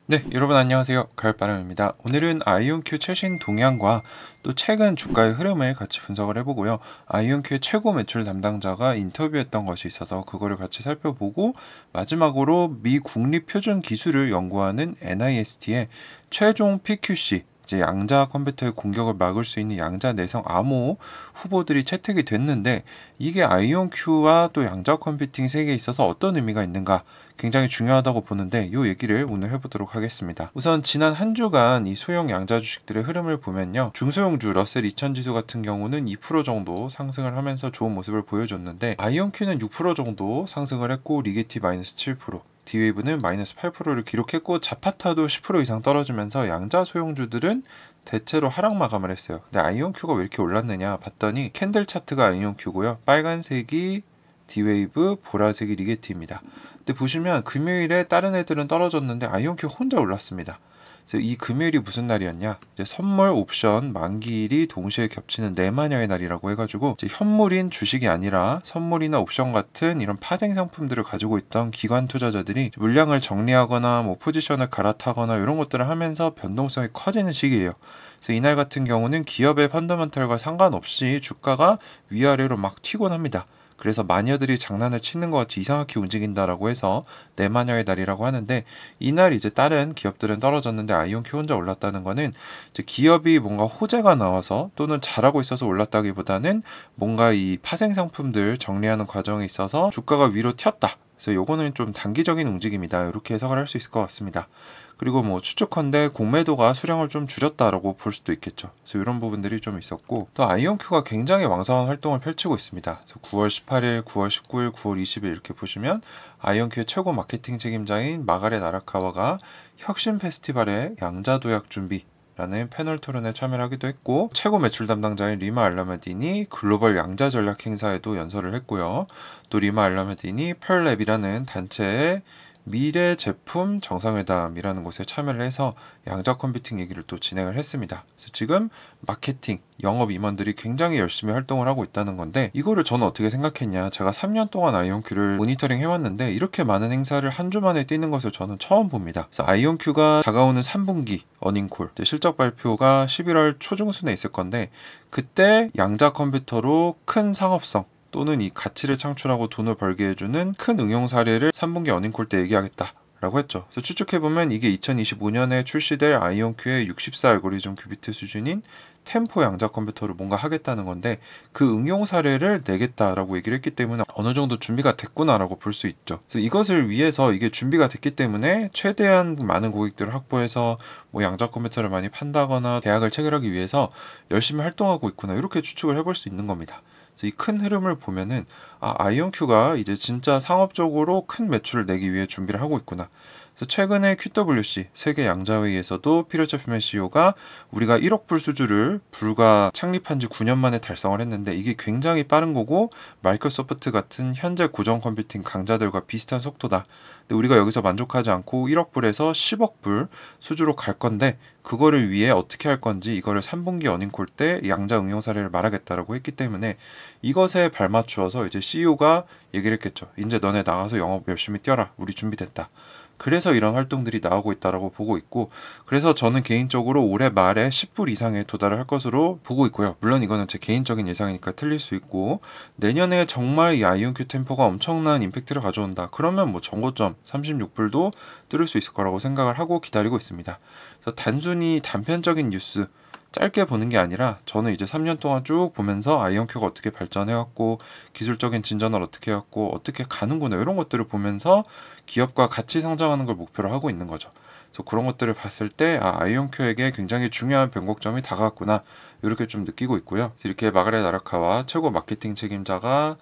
네, 여러분 안녕하세요. 가을바람입니다. 오늘은 아이온큐 최신 동향과 또 최근 주가의 흐름을 같이 분석을 해보고요. 아이온큐의 최고 매출 담당자가 인터뷰했던 것이 있어서 그거를 같이 살펴보고, 마지막으로 미 국립표준기술을 연구하는 NIST의 최종 PQC, 이제 양자 컴퓨터의 공격을 막을 수 있는 양자 내성 암호 후보들이 채택이 됐는데, 이게 아이온큐와 또 양자 컴퓨팅 세계에 있어서 어떤 의미가 있는가 굉장히 중요하다고 보는데, 이 얘기를 오늘 해보도록 하겠습니다. 우선 지난 한 주간 이 소형 양자 주식들의 흐름을 보면요, 중소형주 러셀 2000 지수 같은 경우는 2% 정도 상승을 하면서 좋은 모습을 보여줬는데, 아이온큐는 6% 정도 상승을 했고, 리게티 마이너스 7%, 디웨이브는 마이너스 8%를 기록했고, 자파타도 10% 이상 떨어지면서 양자 소형주들은 대체로 하락 마감을 했어요. 근데 아이온큐가 왜 이렇게 올랐느냐 봤더니, 캔들 차트가 아이온큐고요, 빨간색이 디웨이브, 보라색이 리게티입니다. 근데 보시면 금요일에 다른 애들은 떨어졌는데 아이온큐 혼자 올랐습니다. 그래서 이 금요일이 무슨 날이었냐? 이제 선물 옵션 만기일이 동시에 겹치는 내마녀의 날이라고 해가지고, 이제 현물인 주식이 아니라 선물이나 옵션 같은 이런 파생 상품들을 가지고 있던 기관 투자자들이 물량을 정리하거나 뭐 포지션을 갈아타거나 이런 것들을 하면서 변동성이 커지는 시기예요. 그래서 이날 같은 경우는 기업의 펀더멘털과 상관없이 주가가 위아래로 막 튀곤 합니다. 그래서 마녀들이 장난을 치는 것 같이 이상하게 움직인다라고 해서 내마녀의 날이라고 하는데, 이날 이제 다른 기업들은 떨어졌는데 아이온큐 혼자 올랐다는 거는, 이제 기업이 뭔가 호재가 나와서 또는 잘하고 있어서 올랐다기보다는 뭔가 이 파생 상품들 정리하는 과정에 있어서 주가가 위로 튀었다. 그래서 요거는 좀 단기적인 움직임이다, 이렇게 해석을 할 수 있을 것 같습니다. 그리고 뭐 추측컨대 공매도가 수량을 좀 줄였다라고 볼 수도 있겠죠. 그래서 이런 부분들이 좀 있었고, 또 아이온큐가 굉장히 왕성한 활동을 펼치고 있습니다. 그래서 9월 18일, 9월 19일, 9월 20일 이렇게 보시면 아이온큐의 최고 마케팅 책임자인 마가렛 아라카와가 혁신 페스티벌의 양자 도약 준비 라는 패널 토론에 참여를 하기도 했고, 최고 매출 담당자인 리마 알라메딘이 글로벌 양자 전략 행사에도 연설을 했고요. 또 리마 알라메딘이 펄랩이라는 단체의 미래 제품 정상회담이라는 곳에 참여를 해서 양자 컴퓨팅 얘기를 또 진행을 했습니다. 그래서 지금 마케팅, 영업 임원들이 굉장히 열심히 활동을 하고 있다는 건데, 이거를 저는 어떻게 생각했냐, 제가 3년 동안 아이온큐를 모니터링 해왔는데 이렇게 많은 행사를 한 주 만에 뛰는 것을 저는 처음 봅니다. 그래서 아이온큐가 다가오는 3분기 어닝콜, 실적 발표가 11월 초중순에 있을 건데, 그때 양자 컴퓨터로 큰 상업성 또는 이 가치를 창출하고 돈을 벌게 해주는 큰 응용 사례를 3분기 어닝콜 때 얘기하겠다 라고 했죠. 그래서 추측해보면 이게 2025년에 출시될 아이온큐의 64 알고리즘 큐비트 수준인 템포 양자 컴퓨터를 뭔가 하겠다는 건데, 그 응용 사례를 내겠다라고 얘기를 했기 때문에 어느 정도 준비가 됐구나라고 볼 수 있죠. 그래서 이것을 위해서, 이게 준비가 됐기 때문에 최대한 많은 고객들을 확보해서 뭐 양자 컴퓨터를 많이 판다거나 계약을 체결하기 위해서 열심히 활동하고 있구나, 이렇게 추측을 해볼 수 있는 겁니다. 이 큰 흐름을 보면은, 아이온큐가 이제 진짜 상업적으로 큰 매출을 내기 위해 준비를 하고 있구나. 그래서 최근에 QWC 세계 양자회의에서도 피터 채플맨 CEO가 우리가 1억 불 수주를 불과 창립한 지 9년 만에 달성을 했는데, 이게 굉장히 빠른 거고 마이크로소프트 같은 현재 고전 컴퓨팅 강자들과 비슷한 속도다. 근데 우리가 여기서 만족하지 않고 1억 불에서 10억 불 수주로 갈 건데, 그거를 위해 어떻게 할 건지 이거를 3분기 어닝콜 때 양자 응용 사례를 말하겠다라고 했기 때문에, 이것에 발맞추어서 이제 CEO가 얘기를 했겠죠. 이제 너네 나가서 영업 열심히 뛰어라, 우리 준비됐다. 그래서 이런 활동들이 나오고 있다라고 보고 있고, 그래서 저는 개인적으로 올해 말에 10불 이상에 도달을 할 것으로 보고 있고요. 물론 이거는 제 개인적인 예상이니까 틀릴 수 있고, 내년에 정말 이 아이온큐 템포가 엄청난 임팩트를 가져온다, 그러면 뭐 정고점 36불도 뚫을 수 있을 거라고 생각을 하고 기다리고 있습니다. 그래서 단순히 단편적인 뉴스 짧게 보는 게 아니라, 저는 이제 3년 동안 쭉 보면서 아이온큐가 어떻게 발전해왔고, 기술적인 진전을 어떻게 해왔고, 어떻게 가는구나, 이런 것들을 보면서 기업과 같이 성장하는 걸 목표로 하고 있는 거죠. 그래서 그런 것들을 봤을 때, 아이온큐에게 굉장히 중요한 변곡점이 다가왔구나, 이렇게 좀 느끼고 있고요. 이렇게 마가렛 아라카와 최고 마케팅 책임자가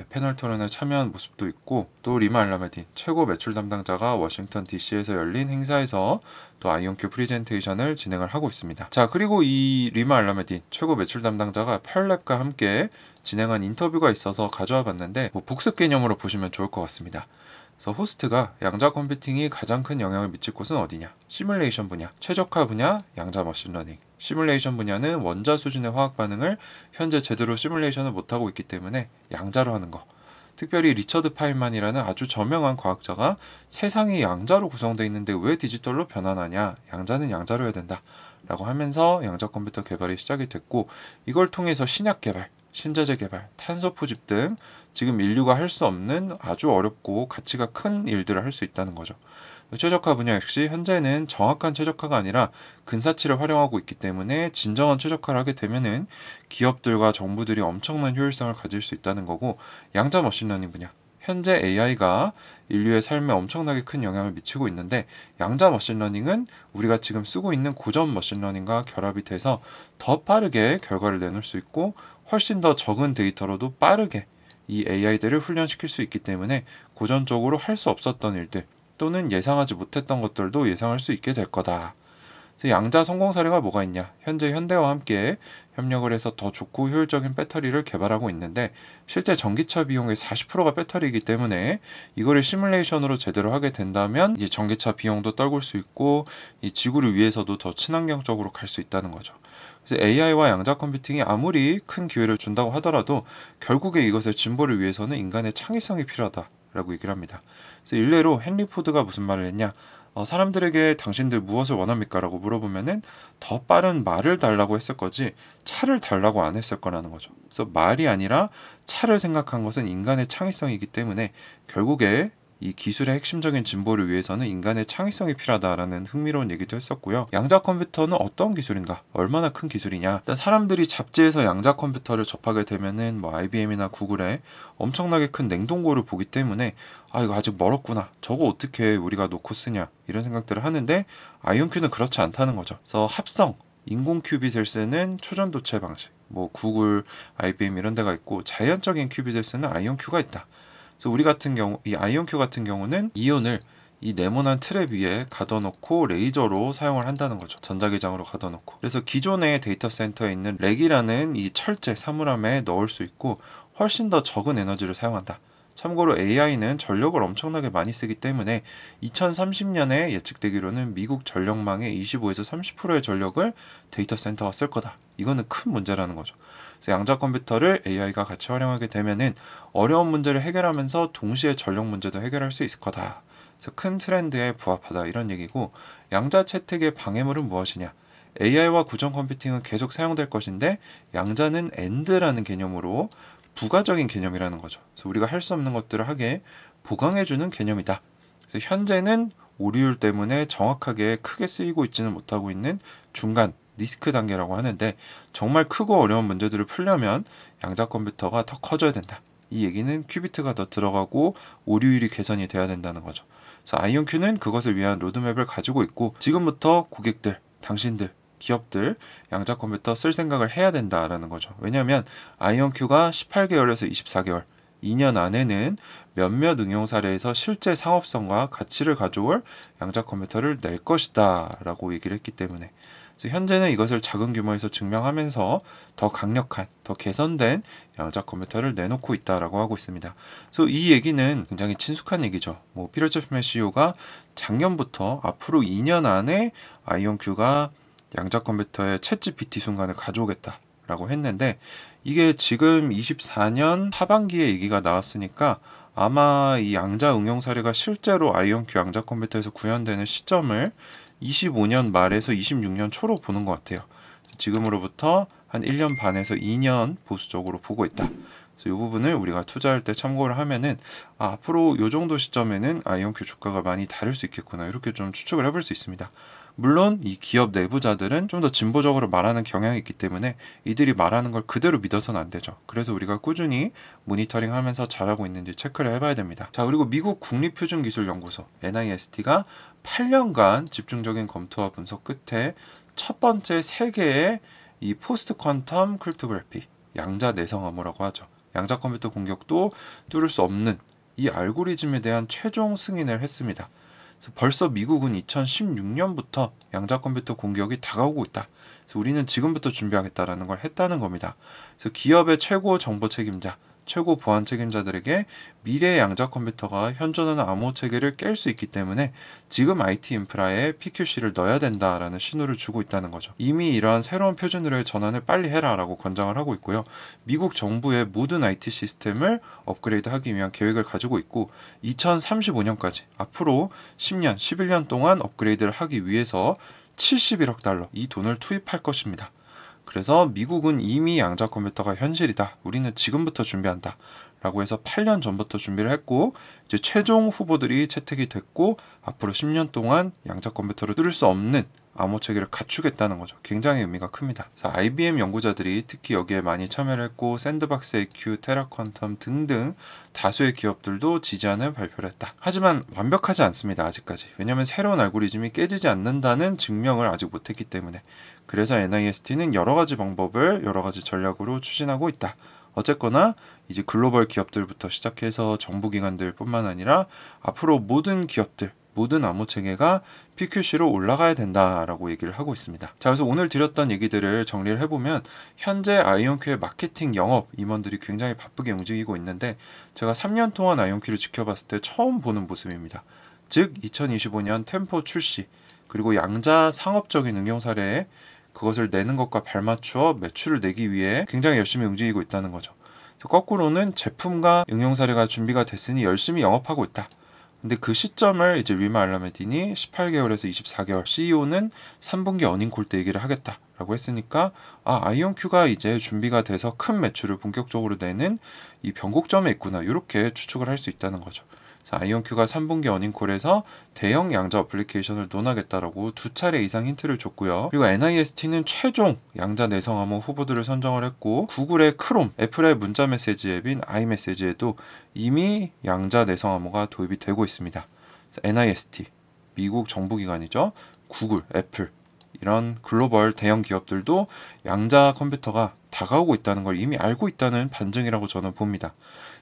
패널 토론에 참여한 모습도 있고, 또 리마 알라메딘 최고 매출 담당자가 워싱턴 DC에서 열린 행사에서 또 아이온큐 프리젠테이션을 진행을 하고 있습니다. 자, 그리고 이 리마 알라메딘 최고 매출 담당자가 펄랩과 함께 진행한 인터뷰가 있어서 가져와 봤는데, 뭐 복습 개념으로 보시면 좋을 것 같습니다. 그래서 호스트가 양자 컴퓨팅이 가장 큰 영향을 미칠 곳은 어디냐? 시뮬레이션 분야, 최적화 분야, 양자 머신러닝. 시뮬레이션 분야는 원자 수준의 화학 반응을 현재 제대로 시뮬레이션을 못하고 있기 때문에 양자로 하는 거. 특별히 리처드 파인만이라는 아주 저명한 과학자가 세상이 양자로 구성되어 있는데 왜 디지털로 변환하냐, 양자는 양자로 해야 된다 라고 하면서 양자 컴퓨터 개발이 시작이 됐고, 이걸 통해서 신약 개발, 신자재 개발, 탄소 포집 등 지금 인류가 할 수 없는 아주 어렵고 가치가 큰 일들을 할 수 있다는 거죠. 최적화 분야 역시 현재는 정확한 최적화가 아니라 근사치를 활용하고 있기 때문에 진정한 최적화를 하게 되면은 기업들과 정부들이 엄청난 효율성을 가질 수 있다는 거고, 양자 머신러닝 분야, 현재 AI가 인류의 삶에 엄청나게 큰 영향을 미치고 있는데, 양자 머신러닝은 우리가 지금 쓰고 있는 고전 머신러닝과 결합이 돼서 더 빠르게 결과를 내놓을 수 있고, 훨씬 더 적은 데이터로도 빠르게 이 AI들을 훈련시킬 수 있기 때문에 고전적으로 할 수 없었던 일들 또는 예상하지 못했던 것들도 예상할 수 있게 될 거다. 그래서 양자 성공 사례가 뭐가 있냐? 현재 현대와 함께 협력을 해서 더 좋고 효율적인 배터리를 개발하고 있는데, 실제 전기차 비용의 40%가 배터리이기 때문에 이거를 시뮬레이션으로 제대로 하게 된다면 이제 전기차 비용도 떨굴 수 있고 이 지구를 위해서도 더 친환경적으로 갈 수 있다는 거죠. 그래서 AI와 양자 컴퓨팅이 아무리 큰 기회를 준다고 하더라도 결국에 이것의 진보를 위해서는 인간의 창의성이 필요하다라고 얘기를 합니다. 그래서 일례로 헨리 포드가 무슨 말을 했냐? 사람들에게 당신들 무엇을 원합니까? 라고 물어보면은 더 빠른 말을 달라고 했을 거지 차를 달라고 안 했을 거라는 거죠. 그래서 말이 아니라 차를 생각한 것은 인간의 창의성이기 때문에 결국에 이 기술의 핵심적인 진보를 위해서는 인간의 창의성이 필요하다라는 흥미로운 얘기도 했었고요. 양자 컴퓨터는 어떤 기술인가? 얼마나 큰 기술이냐? 일단 사람들이 잡지에서 양자 컴퓨터를 접하게 되면은 IBM이나 구글에 엄청나게 큰 냉동고를 보기 때문에 이거 아직 멀었구나. 저거 어떻게 우리가 놓고 쓰냐? 이런 생각들을 하는데 아이온큐는 그렇지 않다는 거죠. 그래서 합성, 인공 큐빗을 쓰는 초전도체 방식. 구글, IBM 이런 데가 있고, 자연적인 큐빗을 쓰는 아이온큐가 있다. 그래서 우리 같은 경우, 이 아이온큐 같은 경우는 이온을 이 네모난 트랩 위에 가둬놓고 레이저로 사용을 한다는 거죠. 전자기장으로 가둬놓고. 그래서 기존의 데이터 센터에 있는 렉이라는 이 철제 사물함에 넣을 수 있고 훨씬 더 적은 에너지를 사용한다. 참고로 AI는 전력을 엄청나게 많이 쓰기 때문에 2030년에 예측되기로는 미국 전력망의 25에서 30%의 전력을 데이터 센터가 쓸 거다. 이거는 큰 문제라는 거죠. 그래서 양자 컴퓨터를 AI가 같이 활용하게 되면은 어려운 문제를 해결하면서 동시에 전력 문제도 해결할 수 있을 거다. 그래서 큰 트렌드에 부합하다 이런 얘기고, 양자 채택의 방해물은 무엇이냐? AI와 구전 컴퓨팅은 계속 사용될 것인데 양자는 AND라는 개념으로 부가적인 개념이라는 거죠. 그래서 우리가 할 수 없는 것들을 하게 보강해주는 개념이다. 그래서 현재는 오류율 때문에 정확하게 크게 쓰이고 있지는 못하고 있는 중간 리스크 단계라고 하는데, 정말 크고 어려운 문제들을 풀려면 양자 컴퓨터가 더 커져야 된다. 이 얘기는 큐비트가 더 들어가고 오류율이 개선이 돼야 된다는 거죠. 그래서 아이온큐는 그것을 위한 로드맵을 가지고 있고, 지금부터 고객들, 당신들, 기업들 양자 컴퓨터 쓸 생각을 해야 된다라는 거죠. 왜냐하면 아이온큐가 18개월에서 24개월, 2년 안에는 몇몇 응용 사례에서 실제 상업성과 가치를 가져올 양자 컴퓨터를 낼 것이다 라고 얘기를 했기 때문에, 그래서 현재는 이것을 작은 규모에서 증명하면서 더 강력한, 더 개선된 양자 컴퓨터를 내놓고 있다라고 하고 있습니다. 그래서 이 얘기는 굉장히 친숙한 얘기죠. 피터 챕맨 CEO가 작년부터 앞으로 2년 안에 아이온큐가 양자 컴퓨터의 챗GPT 순간을 가져오겠다라고 했는데, 이게 지금 24년 하반기에 얘기가 나왔으니까 아마 이 양자 응용 사례가 실제로 아이온큐 양자 컴퓨터에서 구현되는 시점을 25년 말에서 26년 초로 보는 것 같아요. 지금으로부터 한 1년 반에서 2년 보수적으로 보고 있다. 그래서 이 부분을 우리가 투자할 때 참고를 하면은 앞으로 이 정도 시점에는 아이온큐 주가가 많이 다를 수 있겠구나, 이렇게 좀 추측을 해볼 수 있습니다. 물론 이 기업 내부자들은 좀 더 진보적으로 말하는 경향이 있기 때문에 이들이 말하는 걸 그대로 믿어서는 안 되죠. 그래서 우리가 꾸준히 모니터링하면서 잘하고 있는지 체크를 해봐야 됩니다. 자, 그리고 미국 국립표준기술연구소 NIST가 8년간 집중적인 검토와 분석 끝에 첫 번째 세계의 이 포스트 퀀텀 크립토그래피, 양자 내성 암호라고 하죠. 양자 컴퓨터 공격도 뚫을 수 없는 이 알고리즘에 대한 최종 승인을 했습니다. 그래서 벌써 미국은 2016년부터 양자 컴퓨터 공격이 다가오고 있다. 그래서 우리는 지금부터 준비하겠다라는 걸 했다는 겁니다. 그래서 기업의 최고 정보 책임자, 최고 보안 책임자들에게 미래의 양자 컴퓨터가 현존하는 암호 체계를 깰 수 있기 때문에 지금 IT 인프라에 PQC를 넣어야 된다라는 신호를 주고 있다는 거죠. 이미 이러한 새로운 표준으로의 전환을 빨리 해라라고 권장을 하고 있고요. 미국 정부의 모든 IT 시스템을 업그레이드하기 위한 계획을 가지고 있고 2035년까지 앞으로 10년, 11년 동안 업그레이드를 하기 위해서 71억 달러 이 돈을 투입할 것입니다. 그래서 미국은 이미 양자 컴퓨터가 현실이다. 우리는 지금부터 준비한다. 라고 해서 8년 전부터 준비를 했고 이제 최종 후보들이 채택이 됐고 앞으로 10년 동안 양자 컴퓨터를 뚫을 수 없는 암호 체계를 갖추겠다는 거죠. 굉장히 의미가 큽니다. 그래서 IBM 연구자들이 특히 여기에 많이 참여를 했고 샌드박스 AQ, 테라퀀텀 등등 다수의 기업들도 지지하는 발표를 했다. 하지만 완벽하지 않습니다. 아직까지. 왜냐하면 새로운 알고리즘이 깨지지 않는다는 증명을 아직 못했기 때문에. 그래서 NIST는 여러 가지 방법을 여러 가지 전략으로 추진하고 있다. 어쨌거나 이제 글로벌 기업들부터 시작해서 정부 기관들 뿐만 아니라 앞으로 모든 기업들, 모든 암호 체계가 PQC로 올라가야 된다라고 얘기를 하고 있습니다. 자, 그래서 오늘 드렸던 얘기들을 정리를 해보면 현재 아이온큐의 마케팅 영업 임원들이 굉장히 바쁘게 움직이고 있는데 제가 3년 동안 아이온큐를 지켜봤을 때 처음 보는 모습입니다. 즉 2025년 템포 출시 그리고 양자 상업적인 응용 사례에 그것을 내는 것과 발맞추어 매출을 내기 위해 굉장히 열심히 움직이고 있다는 거죠. 그래서 거꾸로는 제품과 응용 사례가 준비가 됐으니 열심히 영업하고 있다. 근데 그 시점을 이제 리마 알라메딘이 18개월에서 24개월, CEO는 3분기 어닝콜 때 얘기를 하겠다라고 했으니까 아이온큐가 이제 준비가 돼서 큰 매출을 본격적으로 내는 이 변곡점에 있구나 이렇게 추측을 할 수 있다는 거죠. 아이온큐가 3분기 어닝콜에서 대형 양자 어플리케이션을 논하겠다라고 2차례 이상 힌트를 줬고요. 그리고 NIST는 최종 양자 내성 암호 후보들을 선정을 했고 구글의 크롬, 애플의 문자 메시지 앱인 아이메시지에도 이미 양자 내성 암호가 도입이 되고 있습니다. NIST, 미국 정부기관이죠. 구글, 애플 이런 글로벌 대형 기업들도 양자 컴퓨터가 다가오고 있다는 걸 이미 알고 있다는 반증이라고 저는 봅니다.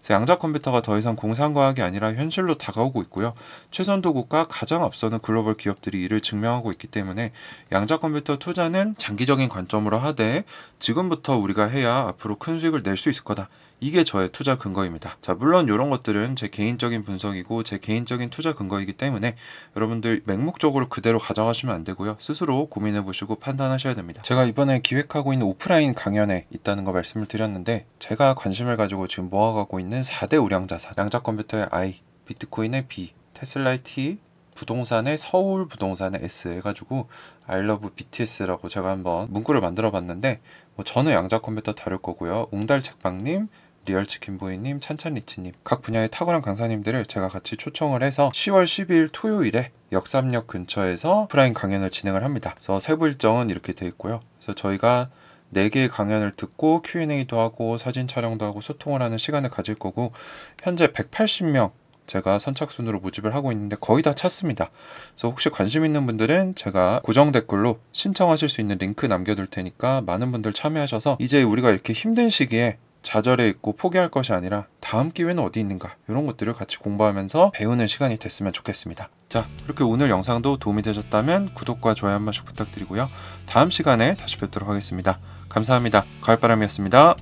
그래서 양자 컴퓨터가 더 이상 공상과학이 아니라 현실로 다가오고 있고요. 최선도국과 가장 앞서는 글로벌 기업들이 이를 증명하고 있기 때문에 양자 컴퓨터 투자는 장기적인 관점으로 하되 지금부터 우리가 해야 앞으로 큰 수익을 낼 수 있을 거다. 이게 저의 투자 근거입니다. 자, 물론 이런 것들은 제 개인적인 분석이고 제 개인적인 투자 근거이기 때문에 여러분들 맹목적으로 그대로 가져가시면 안 되고요. 스스로 고민해보시고 판단하셔야 됩니다. 제가 이번에 기획하고 있는 오프라인 강연에 있다는 거 말씀을 드렸는데 제가 관심을 가지고 지금 모아가고 있는 4대 우량 자산 양자 컴퓨터의 I, 비트코인의 B, 테슬라의 T, 부동산의 서울 부동산의 S 해가지고 I love BTS라고 제가 한번 문구를 만들어 봤는데 저는 양자 컴퓨터 다룰 거고요. 웅달책방님, 리얼치킨보이님, 찬찬리치님 각 분야의 탁월한 강사님들을 제가 같이 초청을 해서 10월 12일 토요일에 역삼역 근처에서 오프라인 강연을 진행을 합니다. 그래서 세부 일정은 이렇게 돼 있고요. 그래서 저희가 4개의 강연을 듣고 Q&A도 하고 사진 촬영도 하고 소통을 하는 시간을 가질 거고 현재 180명 제가 선착순으로 모집을 하고 있는데 거의 다 찼습니다. 그래서 혹시 관심 있는 분들은 제가 고정 댓글로 신청하실 수 있는 링크 남겨둘 테니까 많은 분들 참여하셔서 이제 우리가 이렇게 힘든 시기에 좌절해 있고 포기할 것이 아니라 다음 기회는 어디 있는가 이런 것들을 같이 공부하면서 배우는 시간이 됐으면 좋겠습니다. 자, 이렇게 오늘 영상도 도움이 되셨다면 구독과 좋아요 한 번씩 부탁드리고요. 다음 시간에 다시 뵙도록 하겠습니다. 감사합니다. 가을바람이었습니다.